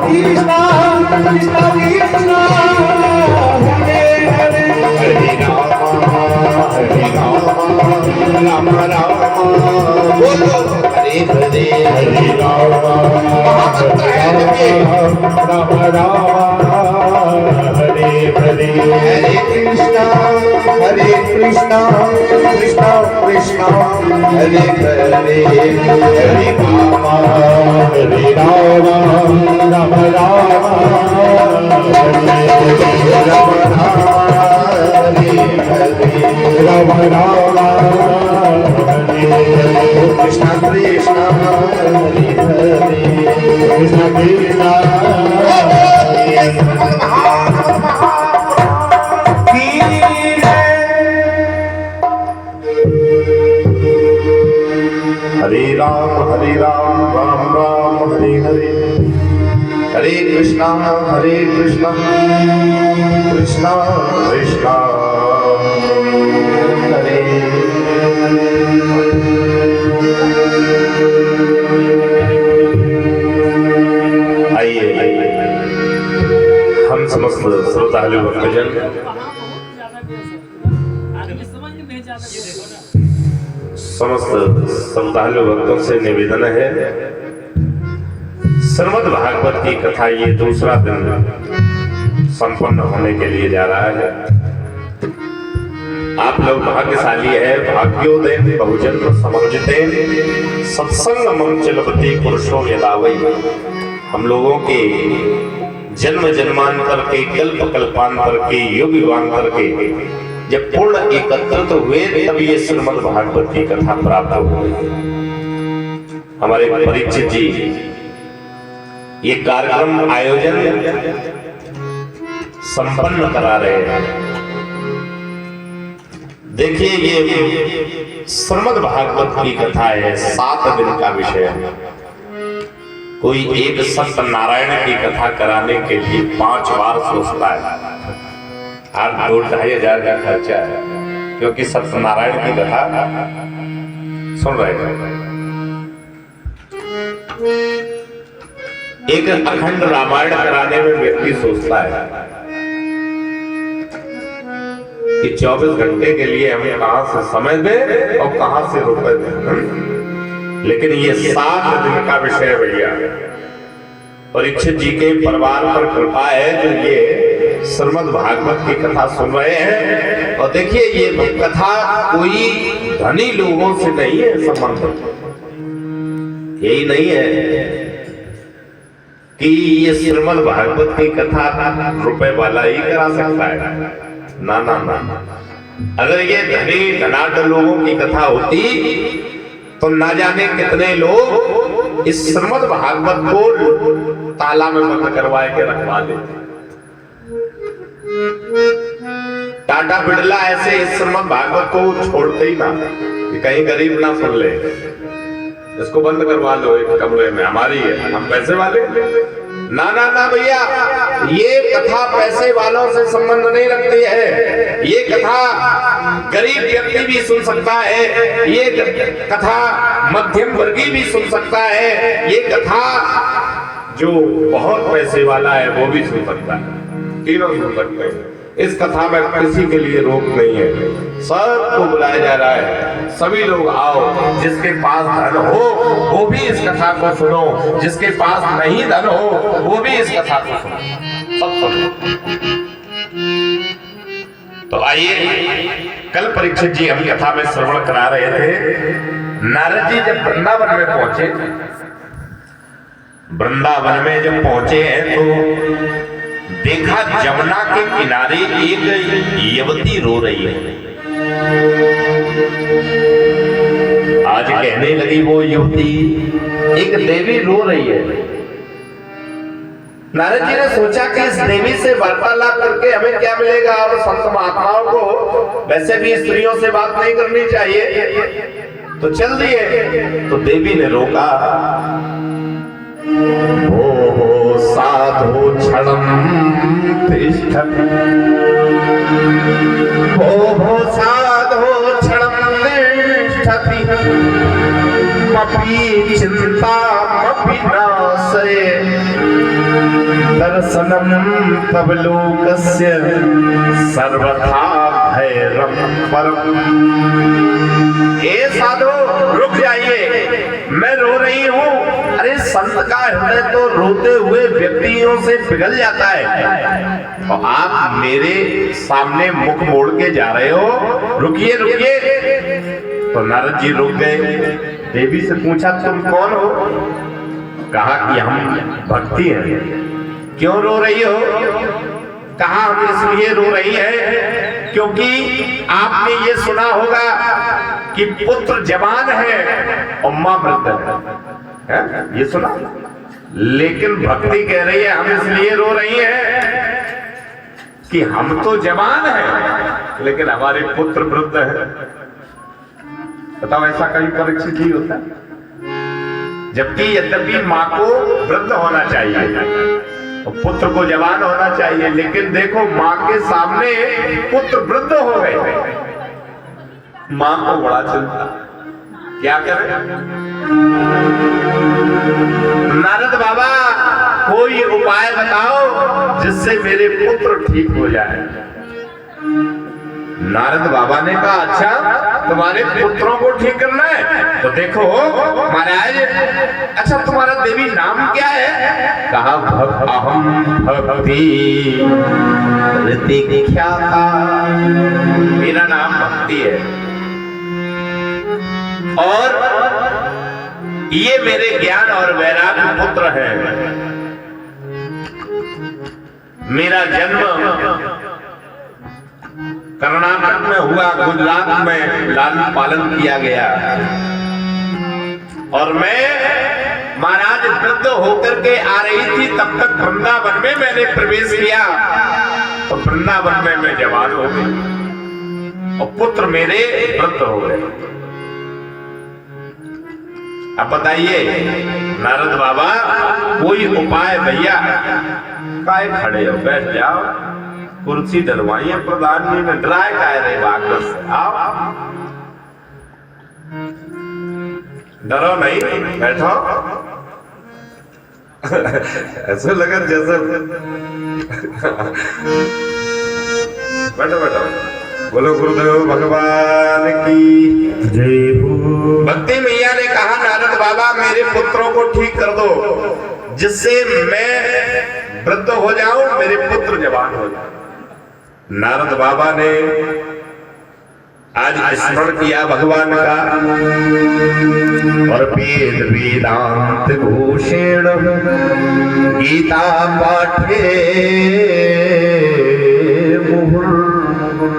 Krishna Krishna Krishna Hare Hare Hare Rama Rama Rama बोलो हरे हरे हरे राम महामंत्र है राम राम हरे हरे हरे कृष्णा कृष्णा कृष्णा हरे हरे हरे राम राम राम हरे राम राम कृष्णा कृष्णा हरे हरे कृष्णा कृष्णा हरे राम राम राम हरे हरे हरे कृष्णा कृष्णा कृष्णा हरे आइए हम समस्त श्रोतालु भक्तजन समस्त श्रद्धालु भक्तों से निवेदन है, श्रीमद् भागवत की कथा ये दूसरा दिन संपन्न होने के लिए जा रहा है। आप लोग भाग्यशाली है, भाग्योदय बहुजन समझते सत्संग मंचलपति पुरुषों यदावई। हम लोगों के जन्म जन्मांतर के कल्प कल्पांतर के युग युगांतर के जब पूर्ण एकत्रित हुए तब ये श्रीमद् भागवत की कथा प्राप्त हुई। हमारे परीक्षित जी ये कार्यक्रम आयोजन संपन्न करा रहे हैं। देखिए ये श्रीमद् भागवत की कथा है, 7 दिन का विषय है। कोई एक सत्यनारायण की कथा कराने के लिए 5 बार सोचता है। 8-2-2.5 का खर्चा है, क्योंकि सत्यनारायण की कथा सुन रहे हैं। एक अखंड रामायण कराने में व्यक्ति सोचता है कि 24 घंटे के लिए हमें कहां से समय दे और कहां से रुपए दे, लेकिन ये 7 दिन का विषय भैया। परीक्षित जी के परिवार पर कृपा है जो ये श्रीमद् भागवत की कथा सुन रहे हैं। और देखिए ये कथा कोई धनी लोगों से नहीं है संबंध, यही नहीं है कि ये श्रीमद् भागवत की कथा रुपए वाला ही करा सकता है। ना ना ना, अगर ये धनी धनाढ्य लोगों की कथा होती तो ना जाने कितने लोग इस श्रीमद् भागवत को ताला में बंद करवाए के रखवा देते। टाटा बिड़ला ऐसे इस श्रीमद् भागवत को छोड़ते ही ना कि कहीं गरीब ना सुन ले, इसको बंद करवा लो एक कमरे में, हमारी है, हम पैसे वाले। ना ना ना भैया, ये कथा पैसे वालों से संबंध नहीं रखती है। ये कथा गरीब व्यक्ति भी सुन सकता है, ये कथा मध्यम वर्गीय भी सुन सकता है, ये कथा जो बहुत पैसे वाला है वो भी सुन सकता है, तीनों सुन सकते हैं। इस कथा में किसी के लिए रोक नहीं है, सबको बुलाया जा रहा है। सभी लोग आओ, जिसके पास धन हो वो भी इस कथा को सुनो, जिसके पास नहीं धन हो वो भी इस कथा को सुनो, सब सुनो। तो आइए, कल परीक्षित जी हम कथा में श्रवण करा रहे थे। नारद जी जब वृंदावन में पहुंचे, वृंदावन में जब पहुंचे हैं तो देखा जमुना के किनारे एक युवती रो रही है। आज कहने लगी वो युवती, एक देवी रो रही है। नारद जी ने सोचा कि इस देवी से वार्तालाप करके हमें क्या मिलेगा, और संत महात्माओं को वैसे भी स्त्रियों से बात नहीं करनी चाहिए, तो चल दिए। तो देवी ने रोका, ओ साधु क्षणम तिष्ठति, ओ साधु क्षणम तिष्ठति, मपि चिंता मपि नाशये, दर्शनम तब लोकस्य सर्वथा भैरम परम। ए साधु रुक जाइए, मैं रो रही हूँ। अरे संत का हृदय तो रोते हुए व्यक्तियों से पिघल जाता है, और आप मेरे सामने मुख मोड़ के जा रहे हो, रुकिए रुकिए। तो नारद जी रुक गए। देवी से पूछा तुम कौन हो? कहा कि हम भक्ति हैं। क्यों रो रही हो? कहा हम इसलिए रो रही है क्योंकि आपने ये सुना होगा कि पुत्र जवान है और मां वृद्ध है, ये सुना। लेकिन भक्ति कह रही है हम इसलिए रो रही है कि हम तो जवान हैं लेकिन हमारे पुत्र वृद्ध है। बताओ ऐसा कहीं परीक्षित ही होता है? जबकि यद्यपि माँ को वृद्ध होना चाहिए और पुत्र को जवान होना चाहिए, लेकिन देखो माँ के सामने पुत्र वृद्ध हो गए। माँ को बड़ा चिंता, क्या करें? नारद बाबा कोई उपाय बताओ जिससे मेरे पुत्र ठीक हो जाए। नारद बाबा ने कहा अच्छा तुम्हारे पुत्रों को ठीक करना है तो देखो महाराज, अच्छा तुम्हारा देवी नाम क्या है? कहा अहम भक्ति ऋतिख्याता, मेरा नाम भक्ति है और ये मेरे ज्ञान और वैराग्य पुत्र है। मेरा जन्म कर्नाटक में हुआ, गुजरात में लालन पालन किया गया और मैं महाराज वृद्ध होकर के आ रही थी, तब तक वृंदावन में मैंने प्रवेश किया तो वृंदावन में मैं जवान हो गई और पुत्र मेरे वृद्ध हो गए। अब बताइए नारद बाबा कोई उपाय भैया? काय खड़े हो, बैठ जाओ, कुर्सी डलवाई है प्रधान जी ने, डराए काय रहे वाकस से, आओ डरो नहीं, बैठो। ऐसे लगा जैसे बैठो बैठो। बोलो गुरुदेव भगवान की जय हो। भक्ति मैया ने कहा नारद बाबा मेरे पुत्रों को ठीक कर दो जिससे मैं वृद्ध हो जाऊं, मेरे पुत्र जवान हो जाए। नारद बाबा ने आज स्मरण किया भगवान का और वेद वेदांत घोषेण गीता पाठे मुहुर्मुहुः।